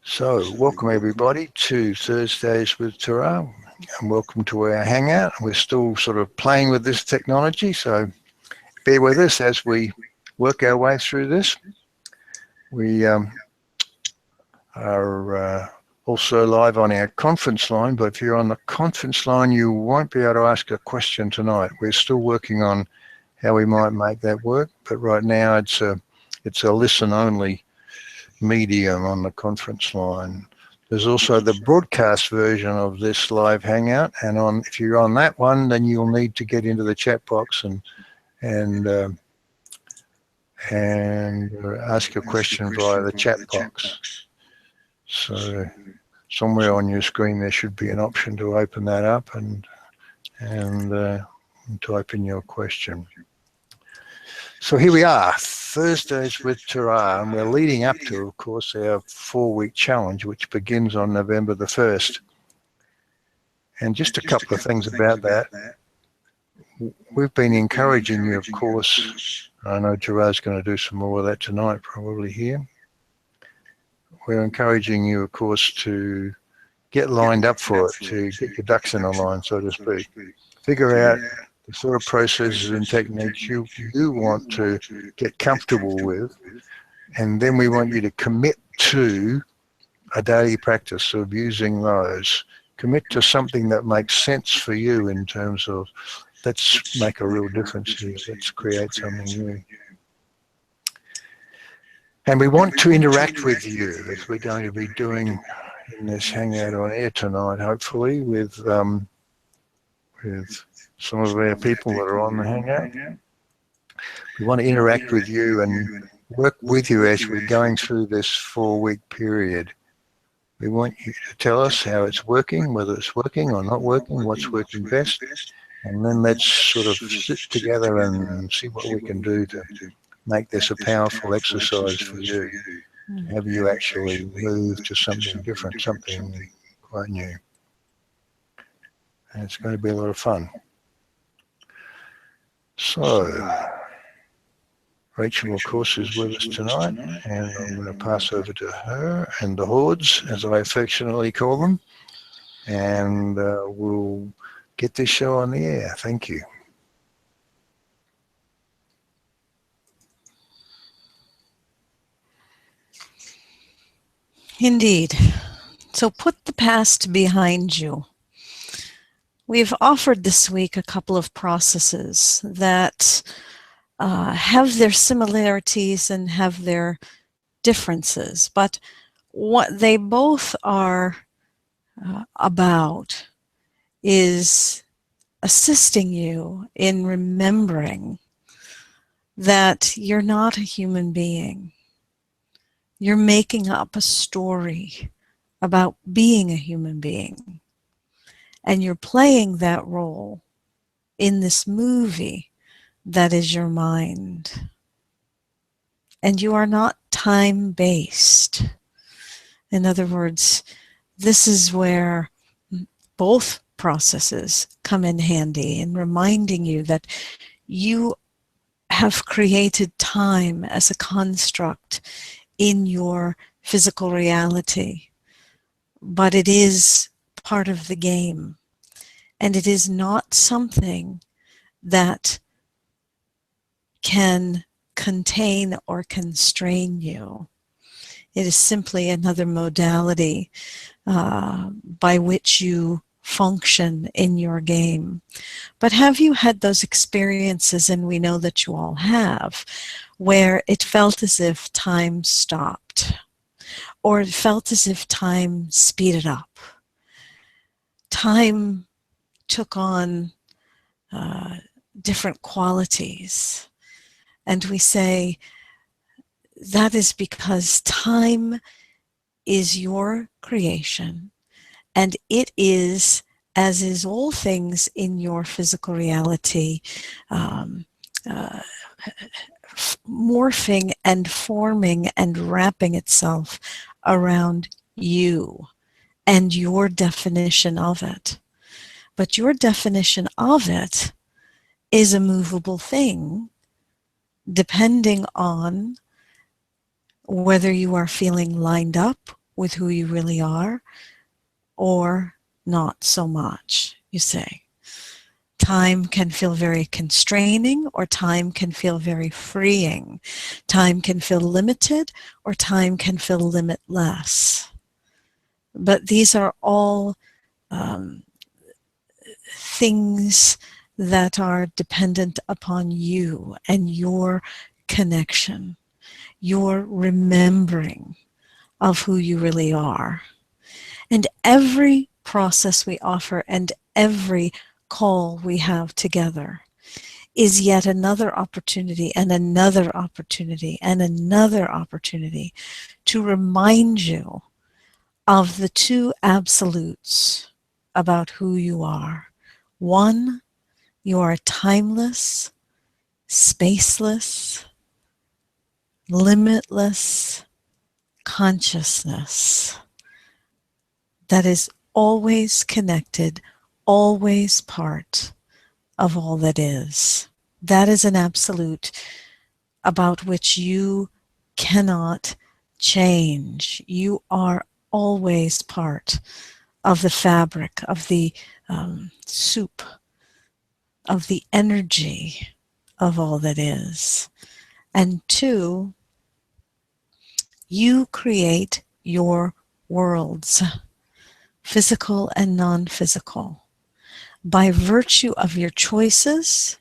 So, welcome everybody to Thursdays with Tara, and welcome to our hangout. We're still sort of playing with this technology, so bear with us as we work our way through this. We are also live on our conference line, but if you're on the conference line, you won't be able to ask a question tonight. We're still working on how we might make that work, but right now it's a listen-only medium on the conference line. There's also the broadcast version of this live hangout, and if you're on that one, then you'll need to get into the chat box and ask a question via the chat box. So somewhere on your screen there should be an option to open that up and type in your question. So here we are, Thursdays with Tara, and we're leading up to, of course, our 4-week challenge, which begins on November the 1st. And just a couple of things about that. We've been encouraging you, of course. I know Tara's going to do some more of that tonight, probably here. We're encouraging you, of course, to get lined up for it, to get your ducks in a line, so to speak. Figure out the sort of processes and techniques you want to get comfortable with, and then we want you to commit to a daily practice of using those. Commit to something that makes sense for you in terms of, let's make a real difference here, let's create something new. And we want to interact with you, as we're going to be doing in this hangout on air tonight, hopefully, with some of our people that are on the hangout. We want to interact with you and work with you as we're going through this 4-week period. We want you to tell us how it's working, whether it's working or not working, what's working best, and then let's sort of sit together and see what we can do to make this a powerful exercise for you, to have you actually move to something different, something quite new. And it's going to be a lot of fun. So, Rachel, of course, is with us tonight, and I'm going to pass over to her and the hordes, as I affectionately call them, and we'll get this show on the air. Thank you. Indeed. So put the past behind you. We've offered this week a couple of processes that have their similarities and have their differences, but what they both are about is assisting you in remembering that you're not a human being. You're making up a story about being a human being. And you're playing that role in this movie that is your mind. And you are not time-based. In other words, this is where both processes come in handy in reminding you that you have created time as a construct in your physical reality, but it is part of the game, and it is not something that can contain or constrain you. It is simply another modality by which you function in your game. But have you had those experiences, and we know that you all have, where it felt as if time stopped, or it felt as if time speeded up? Time took on different qualities, and we say that is because time is your creation, and it is, as is all things in your physical reality, morphing and forming and wrapping itself around you and your definition of it. But your definition of it is a movable thing, depending on whether you are feeling lined up with who you really are, or not so much, you say. Time can feel very constraining, or time can feel very freeing. Time can feel limited, or time can feel limitless. But these are all things that are dependent upon you and your connection, your remembering of who you really are. And every process we offer and every call we have together is yet another opportunity and another opportunity and another opportunity to remind you of the two absolutes about who you are. One, you are timeless, spaceless, limitless consciousness that is always connected, always part of all that is. That is an absolute about which you cannot change. You are always part of the fabric, of the soup, of the energy of all that is. And two, you create your worlds, physical and non-physical, by virtue of your choices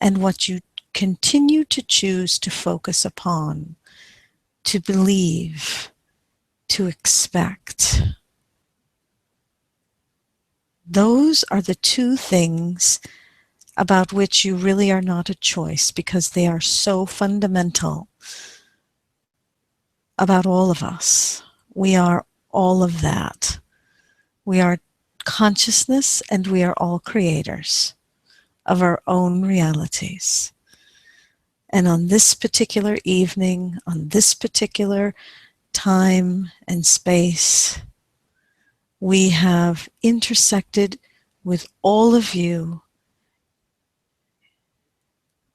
and what you continue to choose to focus upon, to believe, to expect. Those are the two things about which you really are not a choice, because they are so fundamental about all of us. We are all of that. We are consciousness, and we are all creators of our own realities. And on this particular evening, on this particular time and space, we have intersected with all of you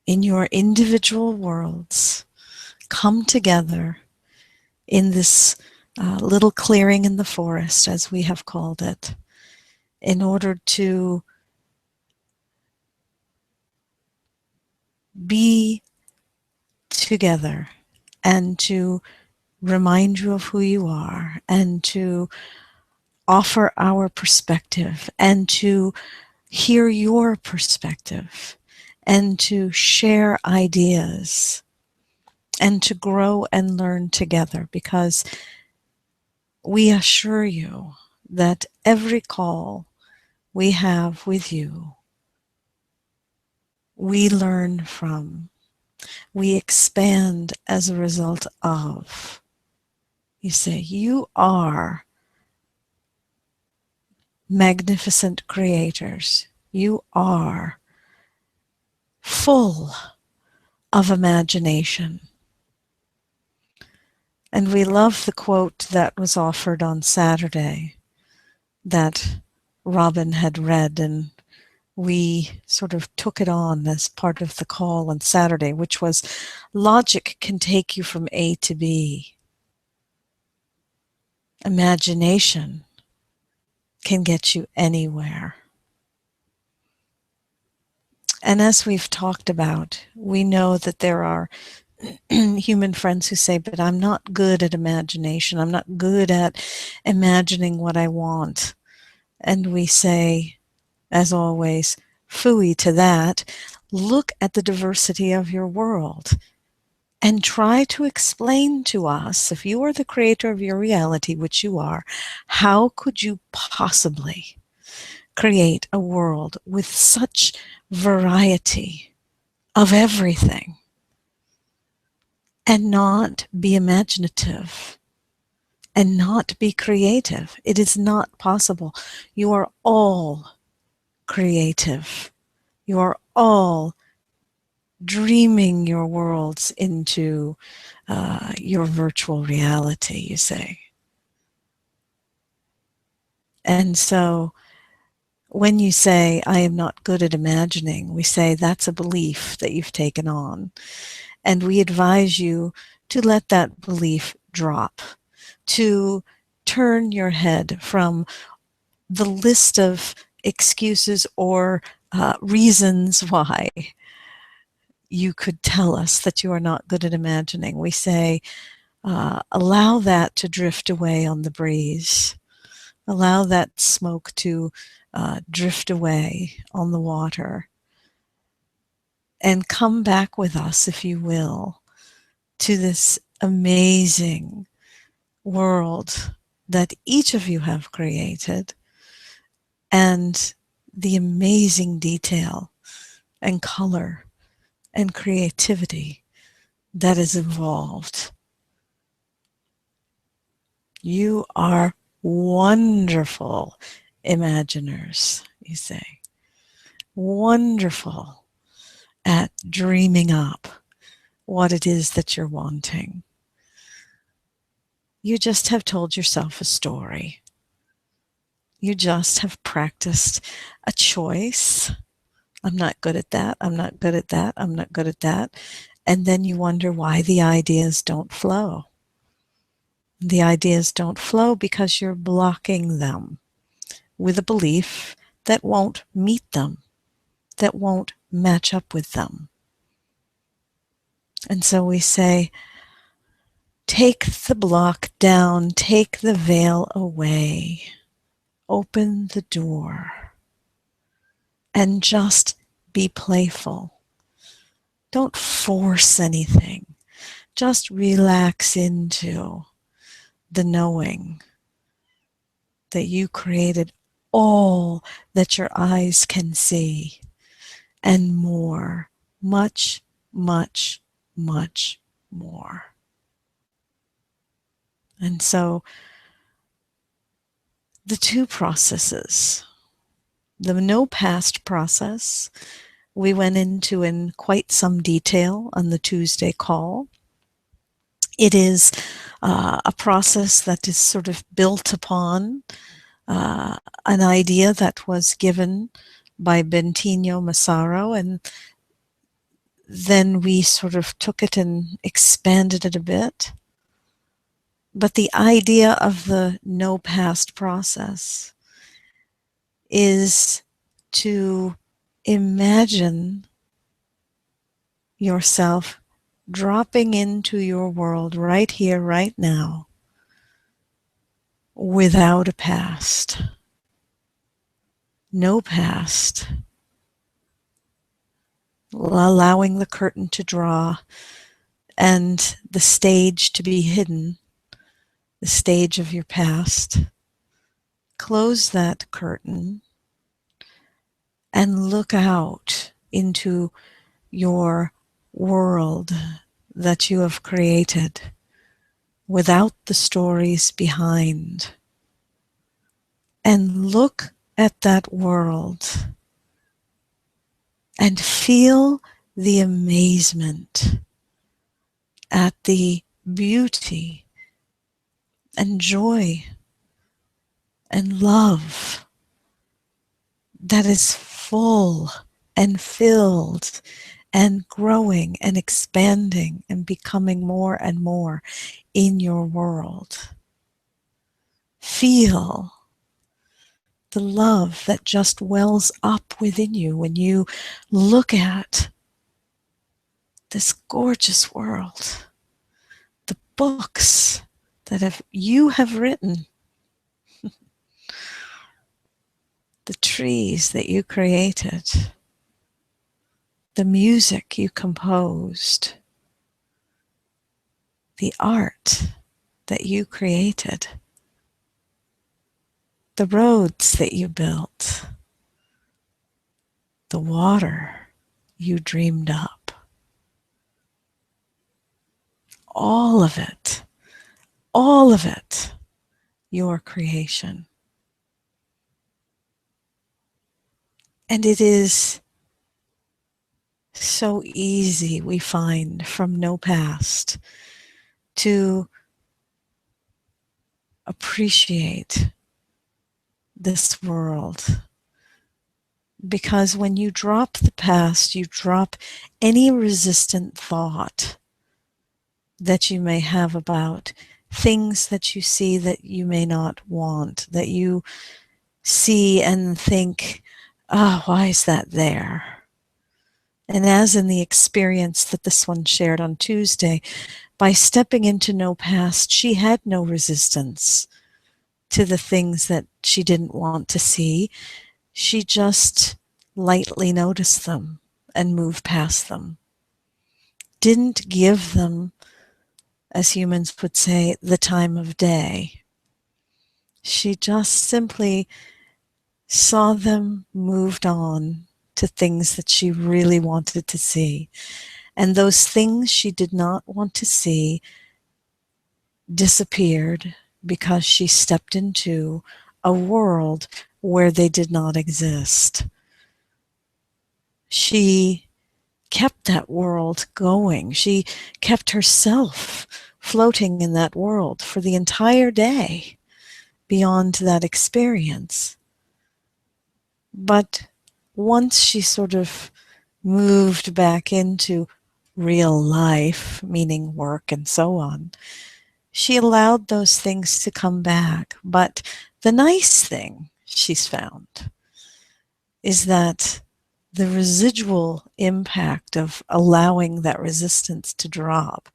in your individual worlds, come together in this little clearing in the forest, as we have called it, in order to be together and to remind you of who you are, and to offer our perspective, and to hear your perspective, and to share ideas, and to grow and learn together, because we assure you that every call we have with you, we learn from, we expand as a result of. You say, you are magnificent creators. You are full of imagination. And we love the quote that was offered on Saturday that Robin had read, and we sort of took it on as part of the call on Saturday, which was, logic can take you from A to B. Imagination can get you anywhere. And as we've talked about, we know that there are human friends who say, but I'm not good at imagination. I'm not good at imagining what I want. And we say, as always, phooey to that. Look at the diversity of your world and try to explain to us, if you are the creator of your reality, which you are, how could you possibly create a world with such variety of everything and not be imaginative and not be creative? It is not possible. You are all creative. You are all dreaming your worlds into your virtual reality, you say. And so when you say, I am not good at imagining, we say that's a belief that you've taken on. And we advise you to let that belief drop, to turn your head from the list of excuses or reasons why you could tell us that you are not good at imagining. We say, allow that to drift away on the breeze. Allow that smoke to drift away on the water. And come back with us, if you will, to this amazing world that each of you have created, and the amazing detail and color and creativity that is involved. You are wonderful imaginers, you say. Wonderful at dreaming up what it is that you're wanting. You just have told yourself a story. You just have practiced a choice. I'm not good at that. I'm not good at that. I'm not good at that. And then you wonder why the ideas don't flow. The ideas don't flow because you're blocking them with a belief that won't meet them, that won't match up with them. And so we say, take the block down, take the veil away, open the door, and just be playful. Don't force anything. Just relax into the knowing that you created all that your eyes can see and more, much, much, much more. And so the two processes, the no past process, we went into in quite some detail on the Tuesday call. It is a process that is sort of built upon an idea that was given by Bentinho Massaro, and then we sort of took it and expanded it a bit. But the idea of the no past process is to imagine yourself dropping into your world right here, right now, without a past. No past. Allowing the curtain to draw and the stage to be hidden, the stage of your past. Close that curtain and look out into your world that you have created without the stories behind. And look at that world and feel the amazement at the beauty and joy and love that is full and filled and growing and expanding and becoming more and more in your world. Feel the love that just wells up within you when you look at this gorgeous world, the books that you have written, the trees that you created, the music you composed, the art that you created, the roads that you built, the water you dreamed up. All of it, your creation. And it is so easy, we find, from no past to appreciate this world. Because when you drop the past, you drop any resistant thought that you may have about things that you see that you may not want, that you see and think, oh, why is that there? And as in the experience that this one shared on Tuesday, by stepping into no past, she had no resistance to the things that she didn't want to see. She just lightly noticed them and moved past them. Didn't give them, as humans would say, the time of day. She just simply saw them, moved on to things that she really wanted to see. And those things she did not want to see disappeared because she stepped into a world where they did not exist. She kept that world going. She kept herself floating in that world for the entire day beyond that experience. But once she sort of moved back into real life, meaning work and so on, she allowed those things to come back. But the nice thing she's found is that the residual impact of allowing that resistance to drop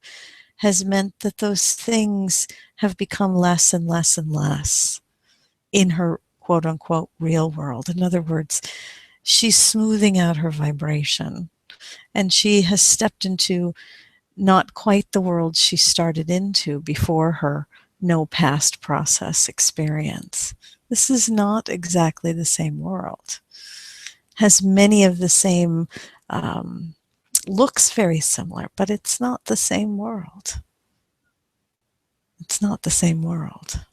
has meant that those things have become less and less and less in her quote unquote real world. In other words, she's smoothing out her vibration, and she has stepped into not quite the world she started into before her no past process experience. This is not exactly the same world. Has many of the same, looks very similar, but it's not the same world. It's not the same world.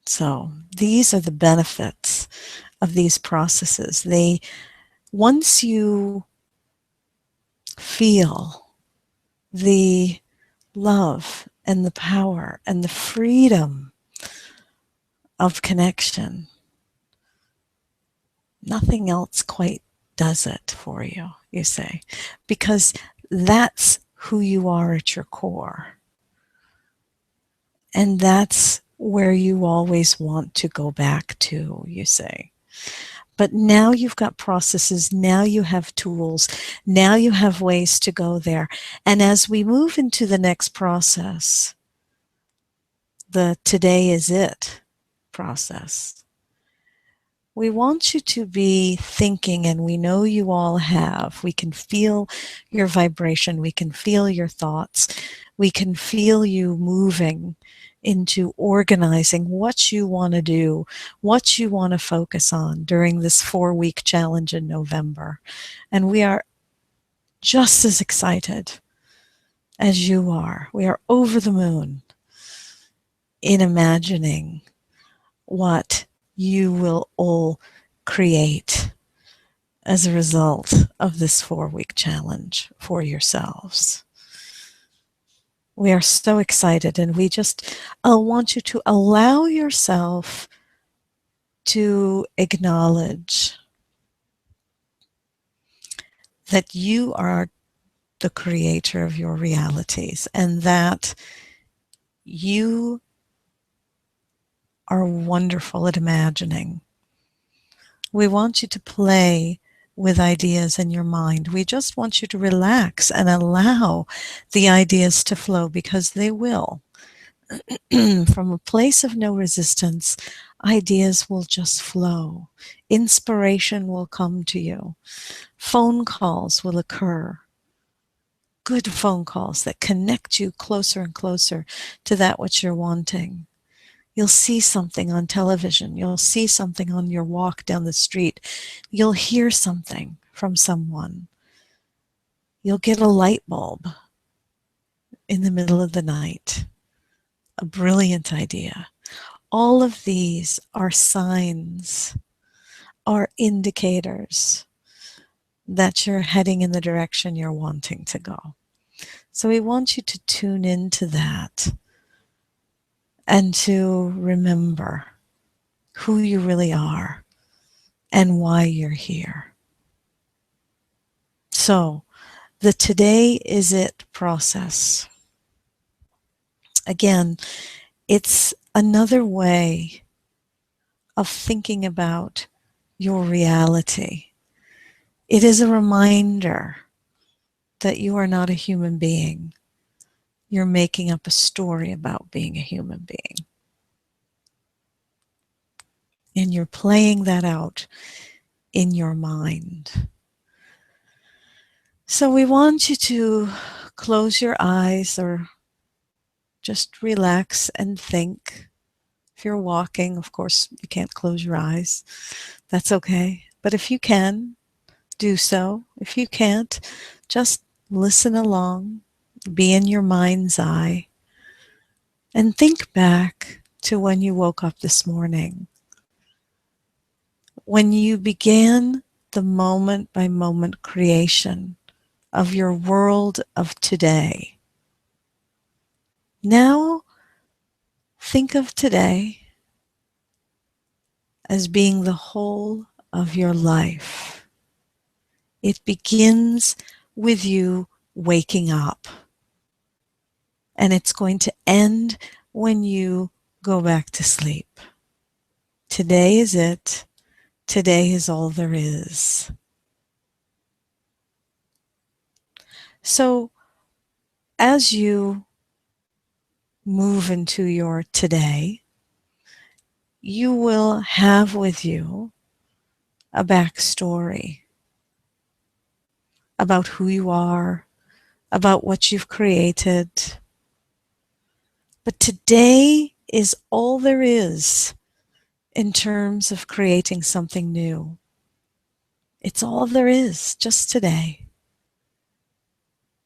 So these are the benefits of these processes. Once you feel the love and the power and the freedom of connection, nothing else quite does it for you, you say, because that's who you are at your core. And that's where you always want to go back to, you say. But now you've got processes, now you have tools, now you have ways to go there. And as we move into the next process, the today is it process, we want you to be thinking, and we know you all have, we can feel your vibration, we can feel your thoughts, we can feel you moving into organizing what you want to do, what you want to focus on during this 4-week challenge in November. And we are just as excited as you are. We are over the moon in imagining what you will all create as a result of this 4-week challenge for yourselves. We are so excited, and we just want you to allow yourself to acknowledge that you are the creator of your realities and that you are wonderful at imagining. We want you to play with ideas in your mind. We just want you to relax and allow the ideas to flow, because they will. From a place of no resistance, ideas will just flow. Inspiration will come to you. Phone calls will occur. Good phone calls that connect you closer and closer to that which you're wanting. You'll see something on television. You'll see something on your walk down the street. You'll hear something from someone. You'll get a light bulb in the middle of the night. A brilliant idea. All of these are signs, are indicators that you're heading in the direction you're wanting to go. So we want you to tune into that and to remember who you really are and why you're here. So the today is it process Again, it's another way of thinking about your reality. It is a reminder that you are not a human being. You're making up a story about being a human being. And you're playing that out in your mind. So we want you to close your eyes or just relax and think. If you're walking, of course, you can't close your eyes. That's okay. But if you can, do so. If you can't, just listen along, be in your mind's eye, and think back to when you woke up this morning. When you began the moment by moment creation of your world of today. Now, think of today as being the whole of your life. It begins with you waking up, and it's going to end when you go back to sleep. Today is it. Today is all there is. So, as you move into your today, you will have with you a backstory about who you are, about what you've created. But today is all there is in terms of creating something new. It's all there is, just today.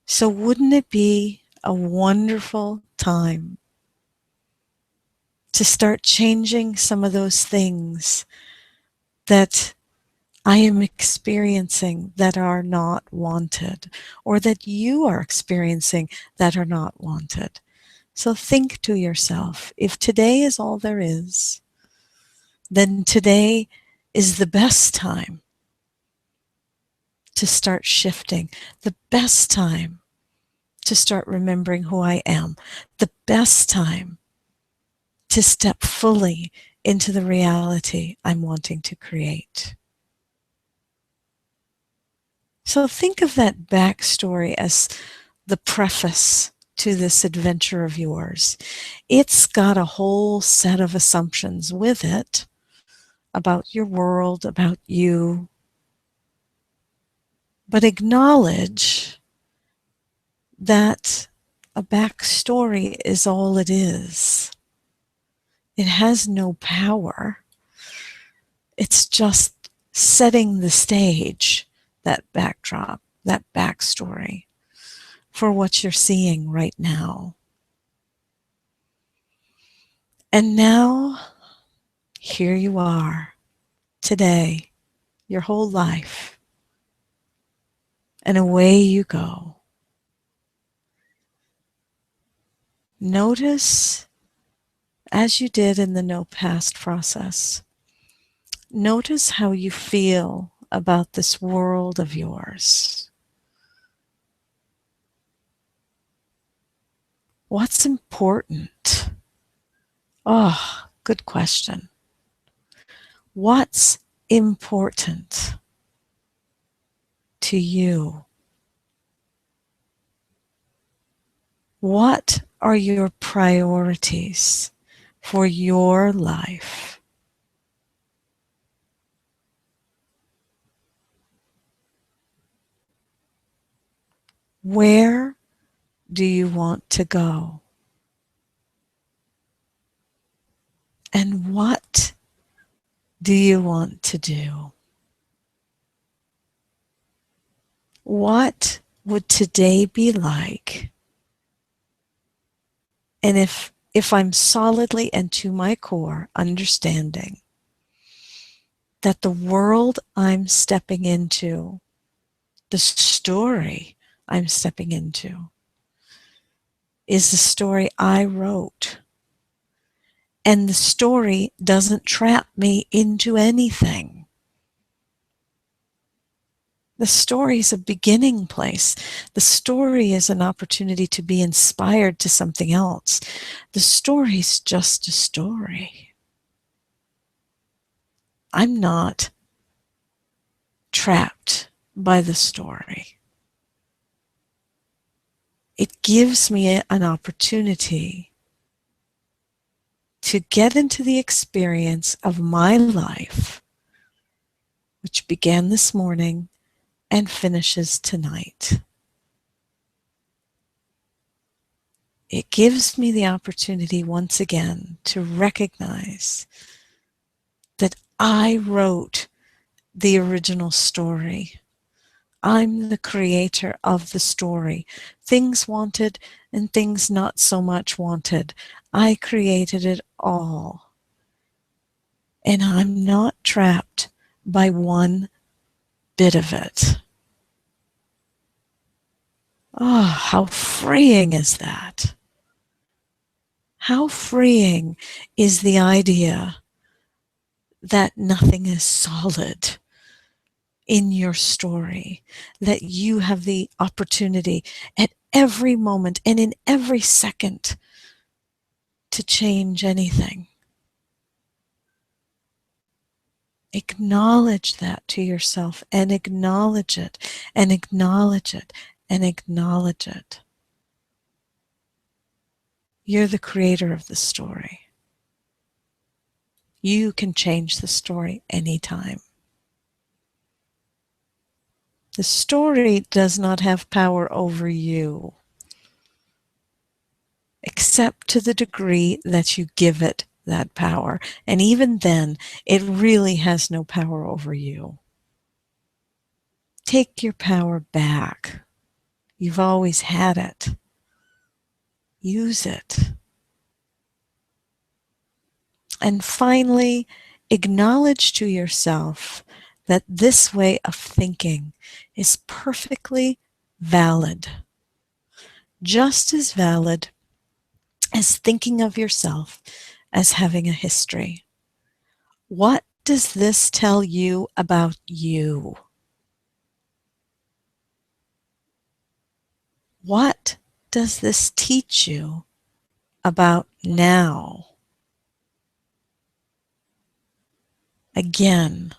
So wouldn't it be a wonderful time to start changing some of those things that I am experiencing that are not wanted, or that you are experiencing that are not wanted? So think to yourself, if today is all there is, then today is the best time to start shifting, the best time to start remembering who I am, the best time to step fully into the reality I'm wanting to create. So think of that backstory as the preface to this adventure of yours. It's got a whole set of assumptions with it about your world, about you. But acknowledge that a backstory is all it is. It has no power. It's just setting the stage, that backdrop, that backstory for what you're seeing right now. And now, here you are, today, your whole life, and away you go. Notice, as you did in the no past process, notice how you feel about this world of yours. What's important? Oh, good question. What's important to you? What are your priorities for your life? Where do you want to go? And what do you want to do? What would today be like? And if I'm solidly and to my core understanding that the world I'm stepping into, the story I'm stepping into, is the story I wrote. And the story doesn't trap me into anything. The story is a beginning place. The story is an opportunity to be inspired to something else. The story is just a story. I'm not trapped by the story. It gives me an opportunity to get into the experience of my life, which began this morning and finishes tonight. It gives me the opportunity once again to recognize that I wrote the original story. I'm the creator of the story. Things wanted and things not so much wanted. I created it all. And I'm not trapped by one bit of it. Oh, how freeing is that? How freeing is the idea that nothing is solid in your story, that you have the opportunity at every moment and in every second to change anything. Acknowledge that to yourself and acknowledge it and acknowledge it and acknowledge it. You're the creator of the story. You can change the story anytime. The story does not have power over you, except to the degree that you give it that power. And even then, it really has no power over you. Take your power back. You've always had it. Use it. And finally, acknowledge to yourself that this way of thinking is perfectly valid. Just as valid as thinking of yourself as having a history. What does this tell you about you? What does this teach you about now? Again,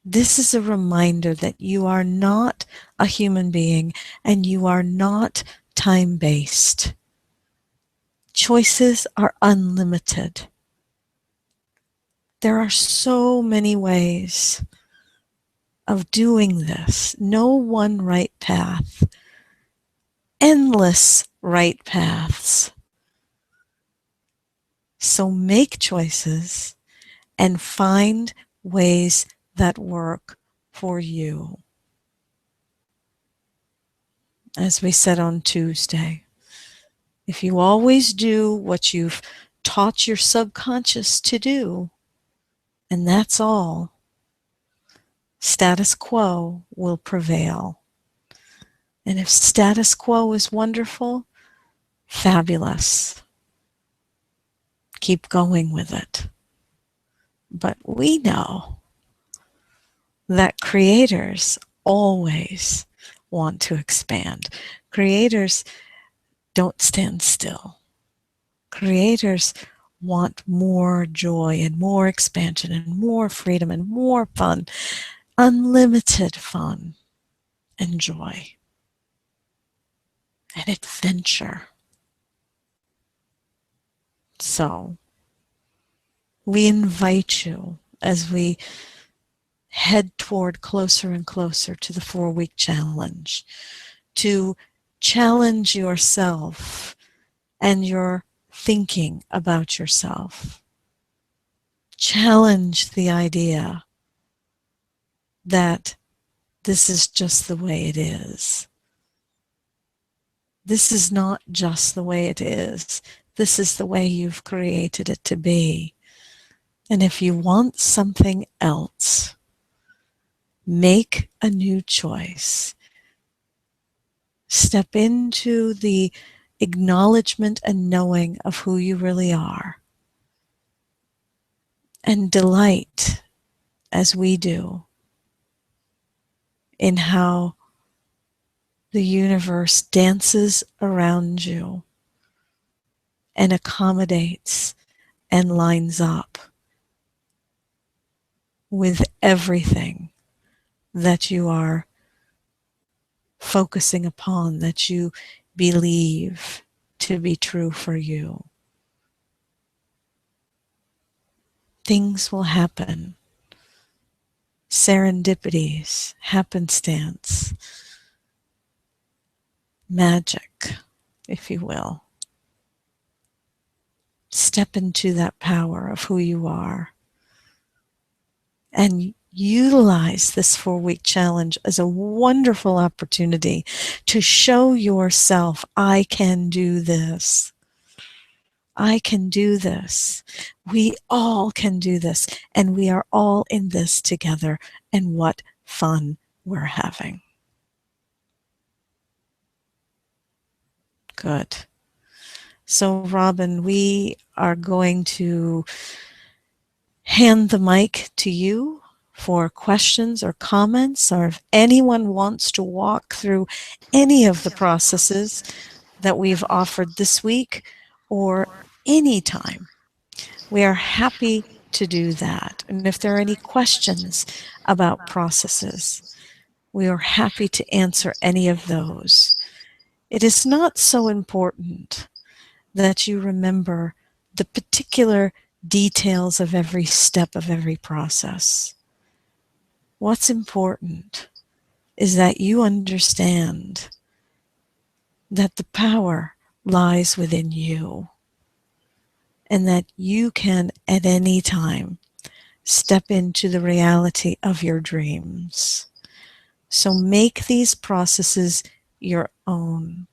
this is a reminder that you are not a human being and you are not time-based. Choices are unlimited. There are so many ways of doing this. No one right path. Endless right paths. So make choices and find ways that work for you. As we said on Tuesday, if you always do what you've taught your subconscious to do, and that's all, status quo will prevail. And if status quo is wonderful, fabulous. Keep going with it. But we know that creators always want to expand. Creators don't stand still. Creators want more joy and more expansion and more freedom and more fun, unlimited fun and joy and adventure. So we invite you as we head toward closer and closer to the 4-week challenge to challenge yourself and your thinking about yourself. Challenge the idea that this is just the way it is. This is not just the way it is. This is the way you've created it to be. And if you want something else, make a new choice. Step into the acknowledgement and knowing of who you really are. And delight, as we do, in how the universe dances around you and accommodates and lines up with everything that you are focusing upon, that you believe to be true for you. Things will happen. Serendipities, happenstance, magic, if you will. Step into that power of who you are and utilize this 4-week challenge as a wonderful opportunity to show yourself, I can do this. I can do this. We all can do this, and we are all in this together, and what fun we're having. Good. So, Robin, we are going to hand the mic to you for questions or comments, or if anyone wants to walk through any of the processes that we've offered this week or any time. We are happy to do that. And if there are any questions about processes, we are happy to answer any of those. It is not so important that you remember the particular details of every step of every process. What's important is that you understand that the power lies within you, and that you can at any time step into the reality of your dreams. So make these processes your own.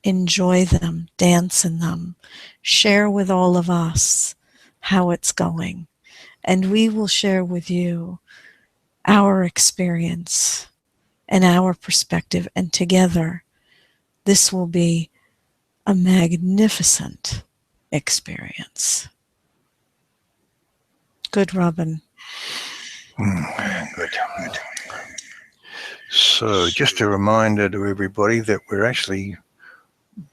Enjoy them, dance in them, share with all of us how it's going, and we will share with you our experience and our perspective, and together this will be a magnificent experience. Good, Robin. Good. So just a reminder to everybody that we're actually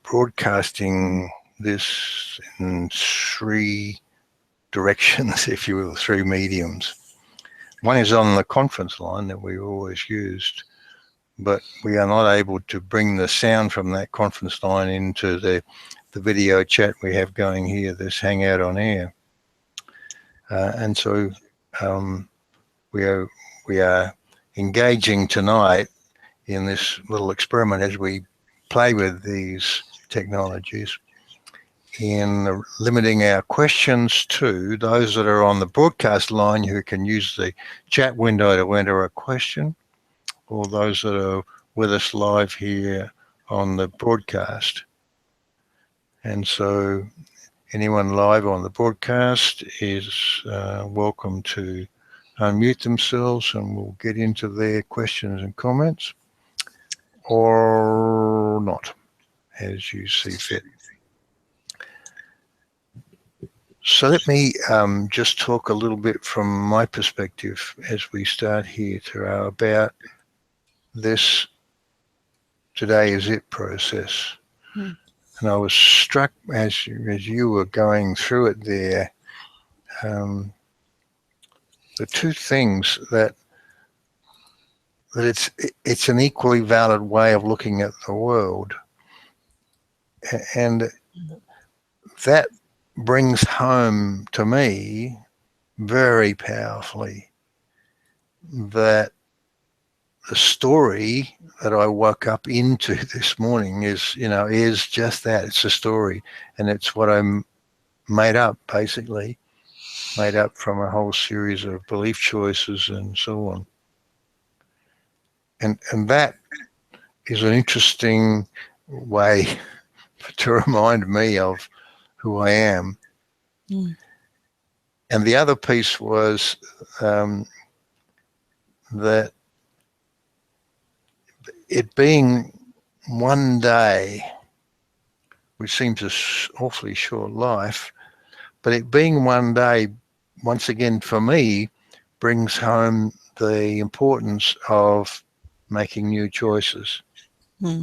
broadcasting this in 3 directions, if you will, 3 mediums. One is on the conference line that we always used, but we are not able to bring the sound from that conference line into the video chat we have going here, this Hangout on Air. And so we are engaging tonight in this little experiment as we play with these technologies in limiting our questions to those that are on the broadcast line who can use the chat window to enter a question, or those that are with us live here on the broadcast. And so anyone live on the broadcast is welcome to unmute themselves, and we'll get into their questions and comments, or not, as you see fit. So let me just talk a little bit from my perspective as we start here, Tara, about this Today Is It process. And I was struck as you were going through it there, the 2 things that it's an equally valid way of looking at the world, and that brings home to me very powerfully that the story that I woke up into this morning is just that. It's a story, and it's what I'm made up, basically, made up from a whole series of belief choices and so on. And that is an interesting way to remind me of who I am. And the other piece was that it being one day, which seems an awfully short life, but it being one day, once again for me, brings home the importance of making new choices Hmm.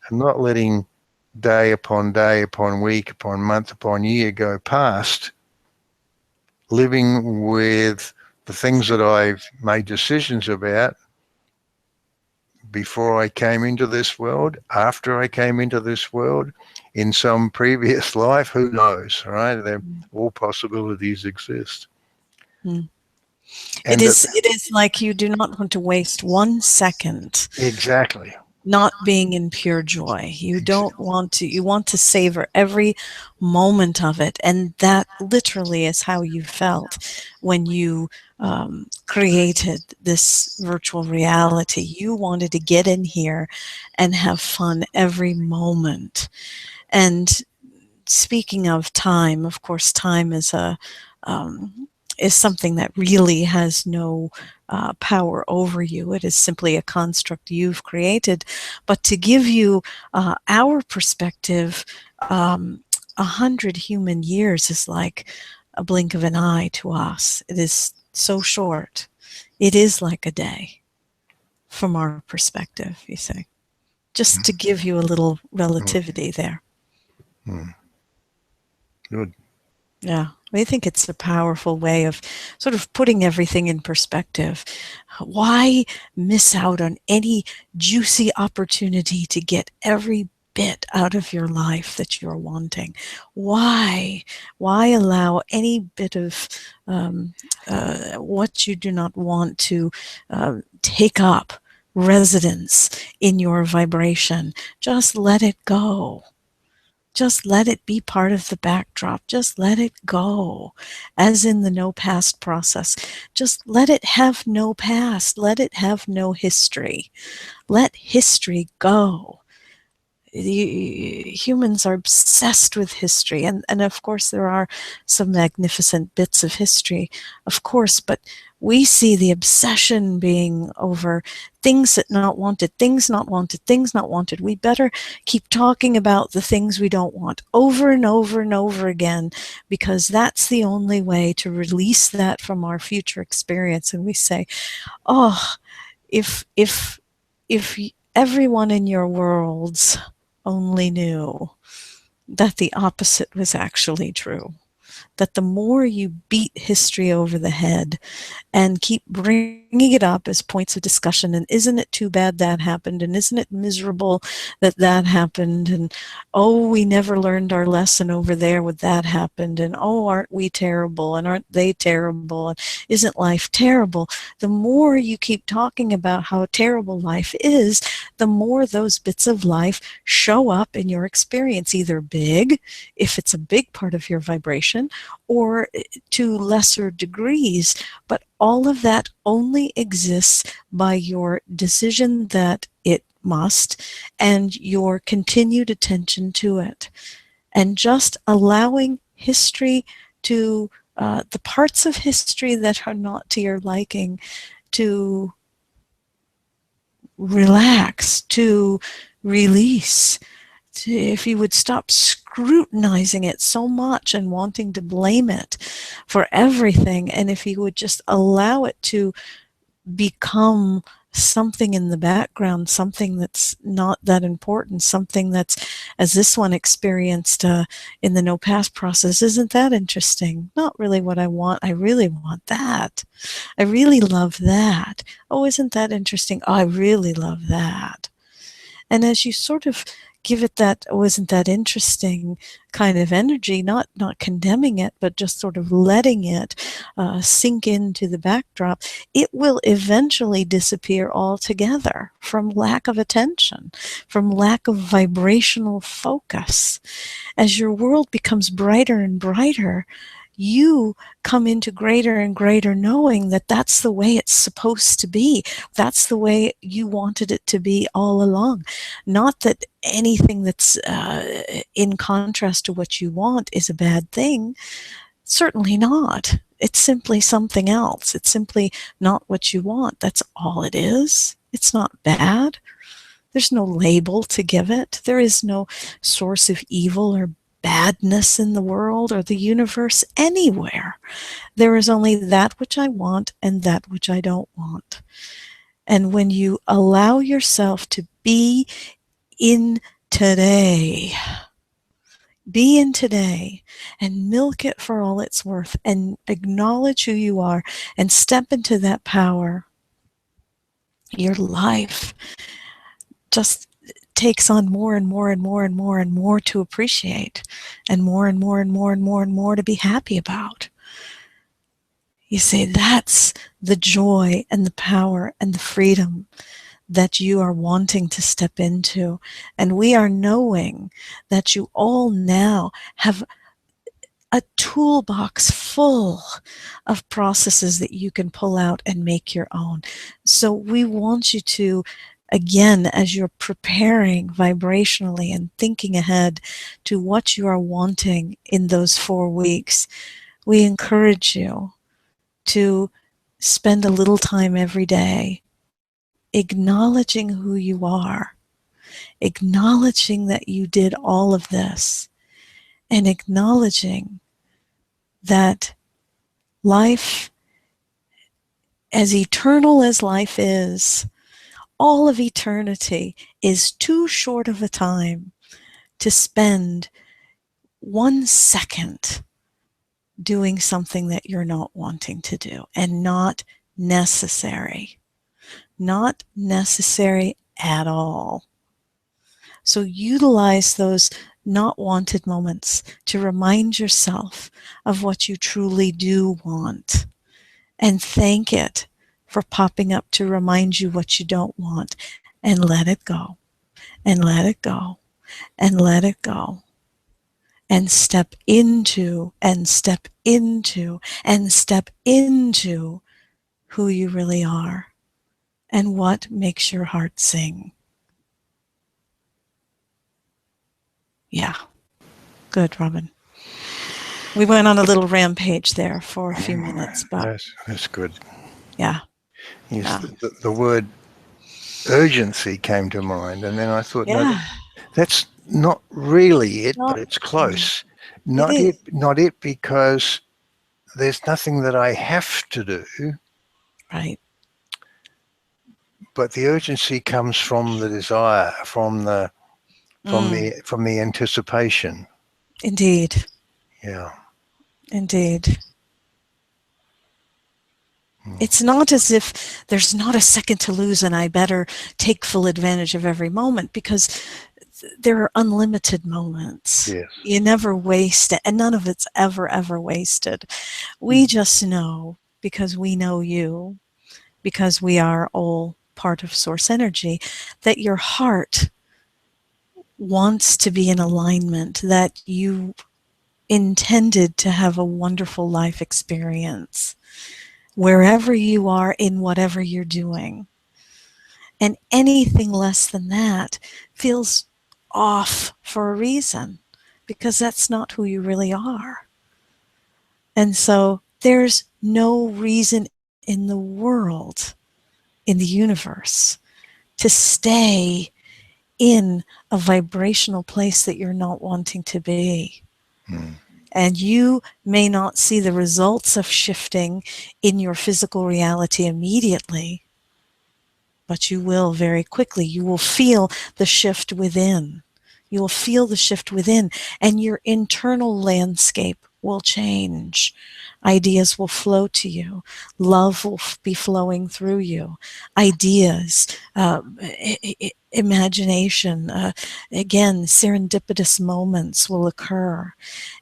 and not letting day upon week upon month upon year go past, living with the things that I've made decisions about before I came into this world, after I came into this world, in some previous life, who knows, right? All possibilities exist. Hmm. And that, It is like you do not want to waste 1 second exactly. not being in pure joy. You don't want to, you want to savor every moment of it. And that literally is how you felt when you created this virtual reality. You wanted to get in here and have fun every moment. And speaking of time, of course, time is something that really has no power over you. It is simply a construct you've created. But to give you our perspective, 100 human years is like a blink of an eye to us. It is so short. It is like a day from our perspective, you see. Just to give you a little relativity there. Hmm. Good. Yeah, I think it's a powerful way of sort of putting everything in perspective. Why miss out on any juicy opportunity to get every bit out of your life that you're wanting? Why? Why allow any bit of what you do not want to take up residence in your vibration? Just let it go. Just let it be part of the backdrop. Just let it go, as in the no past process. Just let it have no past. Let it have no history. Let history go. Humans are obsessed with history, and of course there are some magnificent bits of history, of course, but we see the obsession being over things that not wanted, things not wanted, things not wanted. We better keep talking about the things we don't want over and over and over again, because that's the only way to release that from our future experience. And we say, oh, if everyone in your worlds only knew that the opposite was actually true, that the more you beat history over the head and keep bringing it up as points of discussion, and isn't it too bad that happened, and isn't it miserable that that happened, and oh, we never learned our lesson over there when that happened, and oh, aren't we terrible, and aren't they terrible, and isn't life terrible? The more you keep talking about how terrible life is, the more those bits of life show up in your experience, either big, if it's a big part of your vibration, or to lesser degrees. But all of that only exists by your decision that it must and your continued attention to it. And just allowing history to, the parts of history that are not to your liking, to relax, to release. If you would stop scrutinizing it so much and wanting to blame it for everything, and if you would just allow it to become something in the background, something that's not that important, something that's, as this one experienced in the no past process, isn't that interesting? Not really what I want. I really want that. I really love that. Oh, isn't that interesting? Oh, I really love that. And as you sort of give it that, oh, isn't that interesting kind of energy, not condemning it, but just sort of letting it sink into the backdrop, it will eventually disappear altogether from lack of attention, from lack of vibrational focus. As your world becomes brighter and brighter, you come into greater and greater knowing that that's the way it's supposed to be. That's the way you wanted it to be all along. Not that anything that's in contrast to what you want is a bad thing. Certainly not. It's simply something else. It's simply not what you want. That's all it is. It's not bad. There's no label to give it. There is no source of evil or badness in the world or the universe anywhere. There is only that which I want and that which I don't want. And when you allow yourself to be in today, and milk it for all it's worth and acknowledge who you are and step into that power, your life just takes on more and more and more and more and more to appreciate, and more and more and more and more and more to be happy about. You see, that's the joy and the power and the freedom that you are wanting to step into. And we are knowing that you all now have a toolbox full of processes that you can pull out and make your own. So we want you to, again, as you're preparing vibrationally and thinking ahead to what you are wanting in those 4 weeks, we encourage you to spend a little time every day acknowledging who you are, acknowledging that you did all of this, and acknowledging that life, as eternal as life is, all of eternity is too short of a time to spend 1 second doing something that you're not wanting to do and not necessary. Not necessary at all. So utilize those not wanted moments to remind yourself of what you truly do want, and thank it for popping up to remind you what you don't want, and let it go, and let it go, and let it go, and step into, and step into, and step into who you really are and what makes your heart sing. Yeah. Good, Robin. We went on a little rampage there for a few minutes, but That's good. yeah. Yes, the word urgency came to mind, and then I thought, no, Yeah. that's not really it, but Not, it's close. it is. Not it, because there's nothing that I have to do, Right. but the urgency comes from the desire, from the anticipation. Indeed. Yeah. Indeed. It's not as if there's not a second to lose and I better take full advantage of every moment, because there are unlimited moments. Yes. You never waste it, and none of it's ever wasted. We just know, because we know you, because we are all part of Source Energy, that your heart wants to be in alignment, that you intended to have a wonderful life experience wherever you are in whatever you're doing. And anything less than that feels off for a reason, because that's not who you really are. And so there's no reason in the world, in the universe, to stay in a vibrational place that you're not wanting to be. And you may not see the results of shifting in your physical reality immediately, but you will very quickly. You will feel the shift within. You will feel the shift within, and your internal landscape will change. Ideas will flow to you. Love will be flowing through you. Ideas, imagination, again, serendipitous moments will occur.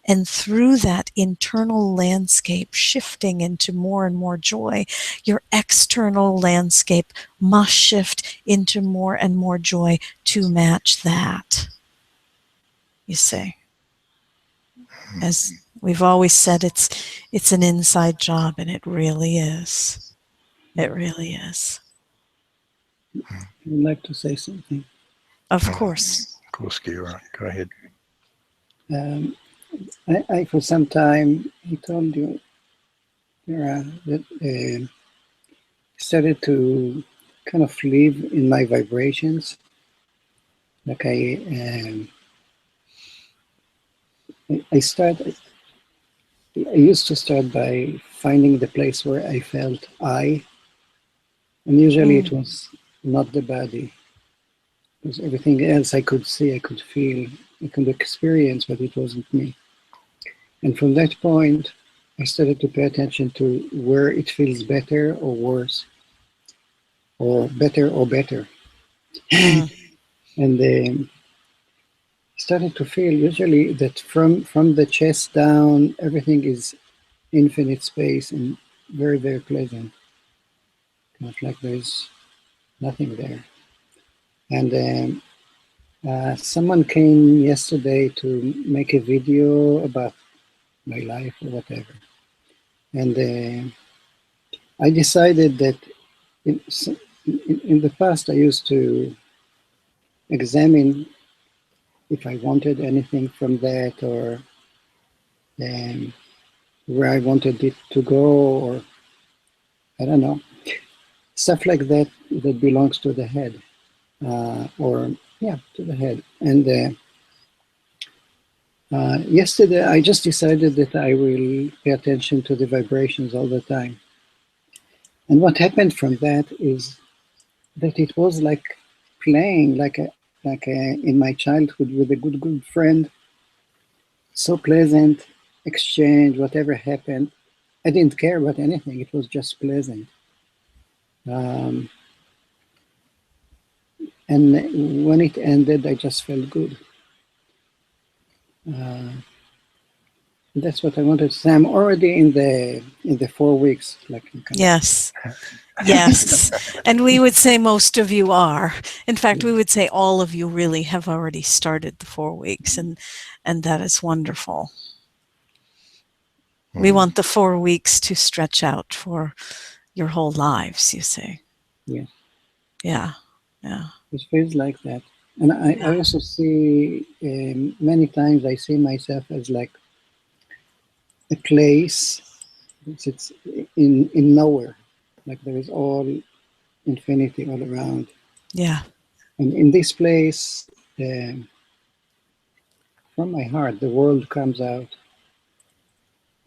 And through that internal landscape shifting into more and more joy, your external landscape must shift into more and more joy to match that. You see, as we've always said, it's an inside job, and it really is. It really is. I would like to say something. Of course. Of course, Kira. Go ahead. I for some time, I told you, Kira, that started to kind of live in my vibrations. Like I start. I used to start by finding the place where I felt I, and usually it Mm. was not the body. It was everything else I could see, I could feel, I could experience, but it wasn't me. And from that point, I started to pay attention to where it feels better or worse, or better or better. Mm. And started to feel usually that from the chest down, everything is infinite space and very, very pleasant. Kind of like there's nothing there. And someone came yesterday to make a video about my life or whatever. And I decided that in, in the past I used to examine if I wanted anything from that or um, where I wanted it to go, or I don't know, stuff like that that belongs to the head, or yeah, to the head. And yesterday, I just decided that I will pay attention to the vibrations all the time. And what happened from that is that it was like playing, in my childhood with a good friend. So pleasant exchange, whatever happened. I didn't care about anything. It was just pleasant. Um, and when it ended, I just felt good. Uh, that's what I wanted to say. I'm already in the 4 weeks, like kind of. Yes. Yes. And we would say most of you are. In fact, we would say all of you really have already started the 4 weeks, and that is wonderful. We want the 4 weeks to stretch out for your whole lives, you say. Yeah, Yeah. Yeah. it feels like that. And Yeah. I also see many times I see myself as like a place. It's in nowhere. Like there is all infinity all around. Yeah. And in this place, from my heart, the world comes out,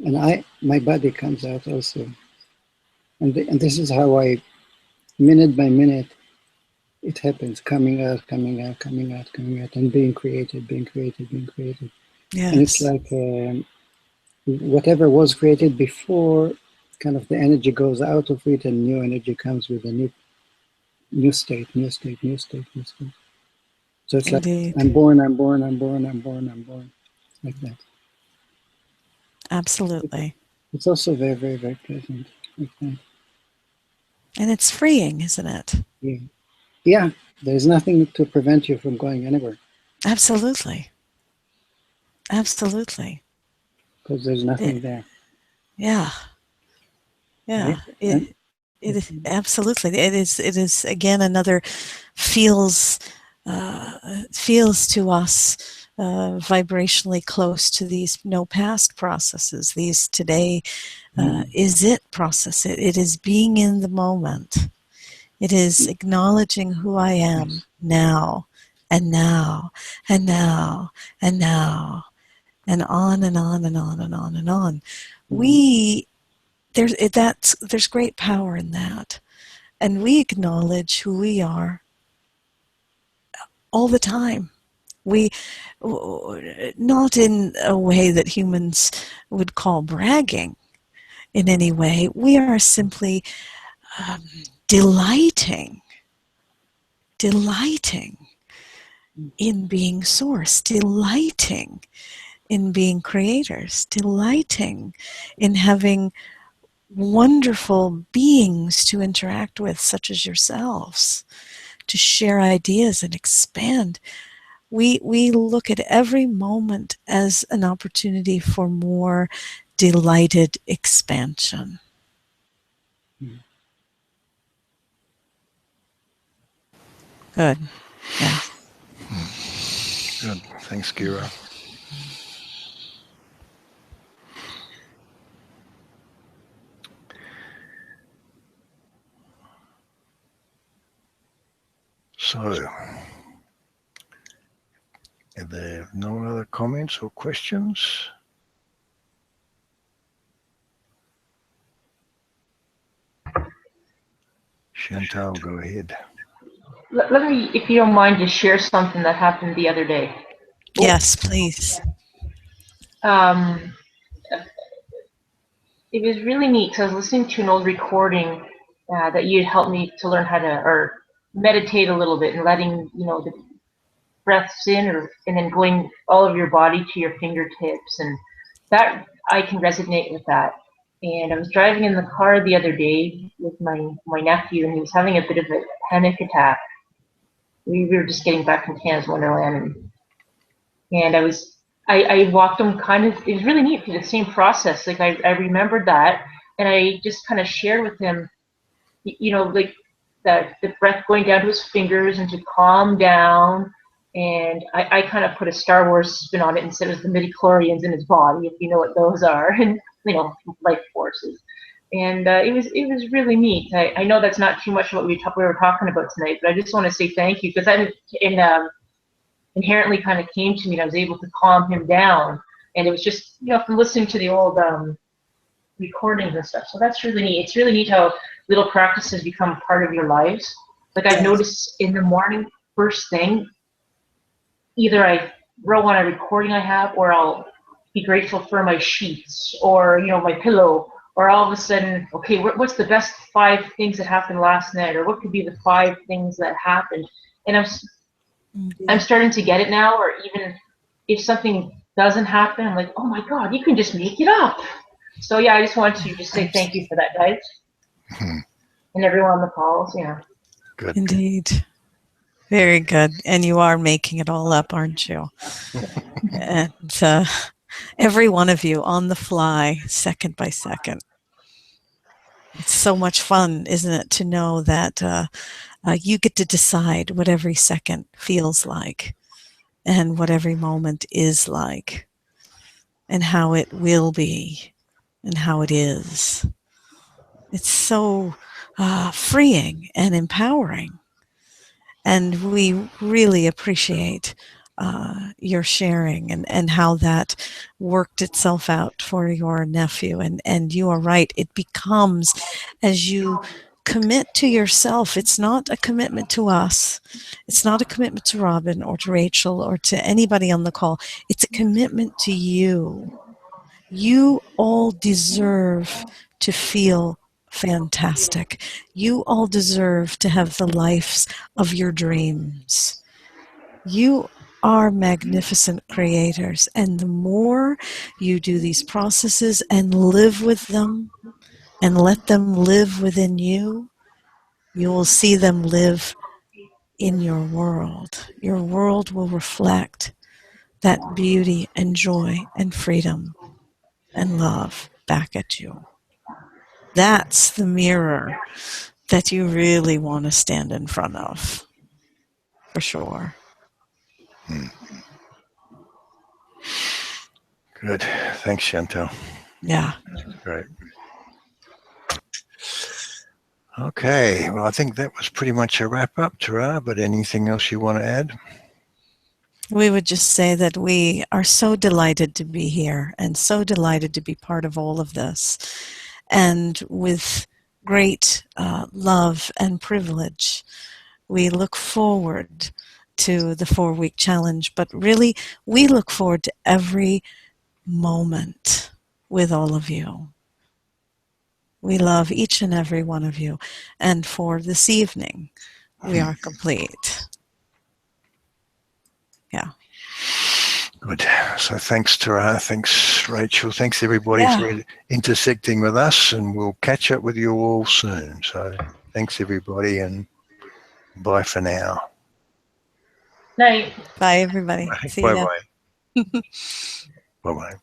and my body comes out also. And this is how I, minute by minute, it happens, coming out, coming out, coming out, coming out, and being created, being created, being created. And it's Yes. like whatever was created before, kind of the energy goes out of it, and new energy comes with a new state, new state, new state, new state. So it's like Indeed. I'm born, I'm born, I'm born, I'm born, I'm born, like that. Absolutely. It's also very, very, very pleasant. Like that. And it's freeing, isn't it? Yeah. Yeah, there's nothing to prevent you from going anywhere Absolutely. Absolutely. because there's nothing there, Yeah. right? Yeah. And It is absolutely. It is again another feels feels to us vibrationally close to these no past processes. These today is it process. It is being in the moment. It is acknowledging who I am yes. now and now and now and now and on and on and on and on and on. We there's great power in that, and we acknowledge who we are all the time. We not in a way that humans would call bragging in any way. We are simply um, delighting in being source, delighting in being creators, delighting in having wonderful beings to interact with, such as yourselves, to share ideas and expand. We look at every moment as an opportunity for more delighted expansion. Good. Yeah. Good. Thanks, Kira. So, Are there no other comments or questions? Chantal, go ahead. Let me, if you don't mind, just share something that happened the other day. Yes, please. Um, it was really neat because I was listening to an old recording that you had helped me to learn how to or meditate a little bit and letting the breaths in and then going all of your body to your fingertips, and that I can resonate with that. And I was driving in the car the other day with my nephew, and he was having a bit of a panic attack. We were just getting back from Canada's Wonderland, and I walked him kind of. It was really neat because the same process. Like I remembered that, and I just kind of shared with him, like that the breath going down to his fingers and to calm down. And I kind of put a Star Wars spin on it and said it was the midichlorians in his body, if you know what those are, and life forces. And it was really neat. I know that's not too much of what we were talking about tonight, but I just want to say thank you because inherently kind of came to me and I was able to calm him down. And it was just, from listening to the old recordings and stuff. So that's really neat. It's really neat how little practices become part of your lives. Like I've noticed in the morning, first thing, either I roll on a recording I have, or I'll be grateful for my sheets or, my pillow, or all of a sudden, okay, what's the best 5 things that happened last night? Or what could be the 5 things that happened? And I'm starting to get it now, or even if something doesn't happen, I'm like, oh my God, you can just make it up. So yeah, I just want to just say thank you for that, guys. And everyone on the calls, Good. Indeed. Very good. And you are making it all up, aren't you? And every one of you on the fly, second by second. It's so much fun, isn't it, to know that you get to decide what every second feels like and what every moment is like and how it will be and how it is. It's so freeing and empowering. And we really appreciate your sharing and how that worked itself out for your nephew. And you are right, it becomes, as you commit to yourself, it's not a commitment to us, it's not a commitment to Robin or to Rachel or to anybody on the call, it's a commitment to you. You all deserve to feel fantastic. You all deserve to have the lives of your dreams. You are magnificent creators, and the more you do these processes and live with them and let them live within you, you will see them live in your world. Your world will reflect that beauty and joy and freedom and love back at you. That's the mirror that you really want to stand in front of, for sure. Good. Thanks, Chantal. Yeah. Great. Okay. Well, I think that was pretty much a wrap up, Tara, but anything else you want to add? We would just say that we are so delighted to be here and so delighted to be part of all of this. And with great love and privilege, we look forward to the 4-week challenge, but really we look forward to every moment with all of you. We love each and every one of you. And for this evening, we are complete. Yeah. Good. So thanks, Tara. Thanks, Rachel. Thanks, everybody, for intersecting with us, and we'll catch up with you all soon. So thanks, everybody, and bye for now. Night. Bye, everybody. See you. Bye-bye. Bye-bye.